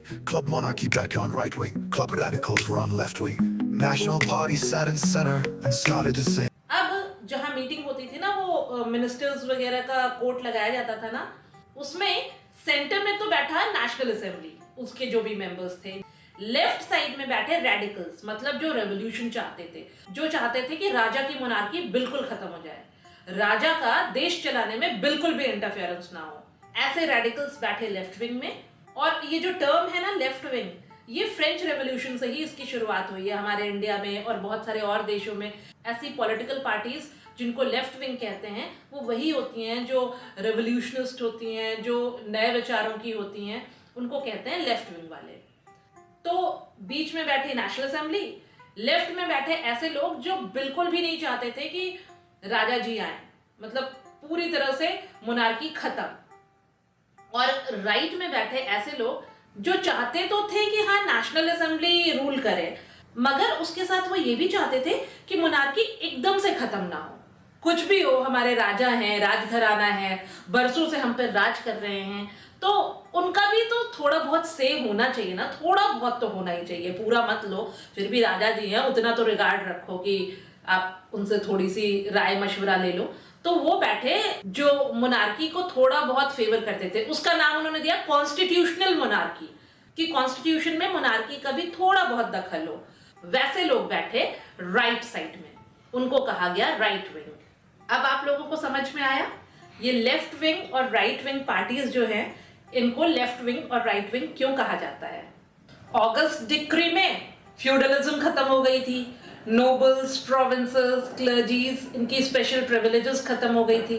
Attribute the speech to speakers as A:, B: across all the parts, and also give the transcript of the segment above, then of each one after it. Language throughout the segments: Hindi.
A: Club monarchy back on right wing. Club radicals were on left wing. National party sat in center and started to sing.
B: अब जहाँ मीटिंग होती थी ना, वो मिनिस्टर्स वगैरह का कोट लगाया जाता था ना, उसमें सेंटर में तो बैठा नेशनल असेंबली, उसके जो भी मेंबर्स थे। लेफ्ट साइड में बैठे रेडिकल्स, मतलब जो रेवोल्यूशन चाहते थे, जो चाहते थे कि राजा की मोनार्की बिल्कुल खत्म हो जाए, राजा का देश चलाने में बिल्कुल भी इंटरफेरेंस ना हो। ऐसे रेडिकल्स बैठे लेफ्ट विंग में। और ये जो टर्म है ना लेफ्ट विंग, ये फ्रेंच रेवोल्यूशन से ही इसकी शुरुआत हुई है हमारे इंडिया में और बहुत सारे और देशों में। ऐसी पॉलिटिकल पार्टीज जिनको लेफ्ट विंग कहते हैं वो वही होती हैं जो रेवोल्यूशनिस्ट होती हैं, जो नए विचारों की होती हैं, उनको कहते हैं लेफ्ट विंग वाले। तो बीच में बैठी नेशनल असेंबली, लेफ्ट में बैठे ऐसे लोग जो बिल्कुल भी नहीं चाहते थे कि राजा जी आए, मतलब पूरी तरह से मोनार्की खत्म। और राइट में बैठे ऐसे लोग जो चाहते तो थे कि हाँ नेशनल असेंबली रूल करे, मगर उसके साथ वो ये भी चाहते थे कि मोनार्की एकदम से खत्म ना हो। कुछ भी हो, हमारे राजा हैं, राजघराना है, बरसों से हम पर राज कर रहे हैं, तो उनका भी तो थोड़ा बहुत से होना चाहिए ना, थोड़ा बहुत तो होना ही चाहिए, पूरा मत लो, फिर भी राजा जी हैं, उतना तो रिगार्ड रखो कि आप उनसे थोड़ी सी राय मशवरा ले लो। तो वो बैठे जो मोनार्की को थोड़ा बहुत फेवर करते थे, उसका नाम उन्होंने दिया कॉन्स्टिट्यूशनल मोनार्की, कि कॉन्स्टिट्यूशन में मोनार्की का भी थोड़ा बहुत दखल हो। वैसे लोग बैठे राइट साइड में, उनको कहा गया राइट विंग। अब आप लोगों को समझ में आया, ये लेफ्ट विंग और राइट विंग पार्टीज जो हैं, इनको लेफ्ट विंग और राइट विंग क्यों कहा जाता है। ऑगस्ट डिक्री में फ्यूडलिज्म खत्म हो गई थी, नोबल्स, प्रोविंसेस, क्लर्जीज, इनकी स्पेशल प्रिविलेजेस खत्म हो गई थी।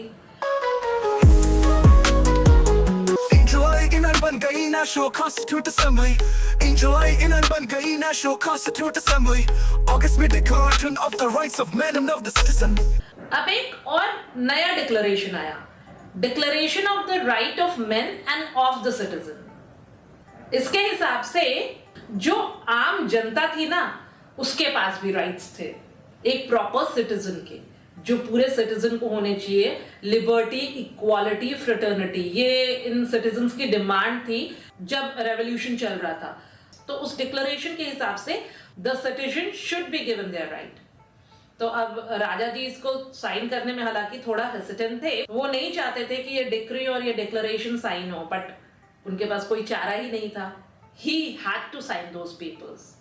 A: बन गई नेशनल कॉन्स्टिट्यूट असेंबली। इन जुलाई इन्हें बन गई नेशनल कॉन्स्टिट्यूट असेंबली। अगस्त में declaration of the rights of man end of the citizen.
B: अब एक और नया डिक्लेरेशन आया, declaration of the right of man end of the citizen. इसके हिसाब से जो आम जनता थी ना, उसके पास भी राइट्स थे, एक प्रॉपर सिटीजन के, जो पूरे सिटीजन को होने चाहिए। लिबर्टी, इक्वालिटी, फ्रेटर्निटी, ये इन सिटीजन्स की डिमांड थी जब रेवोल्यूशन चल रहा था। तो उस डिक्लेरेशन के हिसाब से the citizen should be given their right. तो अब राजा जी इसको साइन करने में हालांकि थोड़ा हेसिटेंट थे, वो नहीं चाहते थे कि ये डिक्री और ये डिक्लेरेशन साइन हो, बट उनके पास कोई चारा ही नहीं था। He had to sign those papers.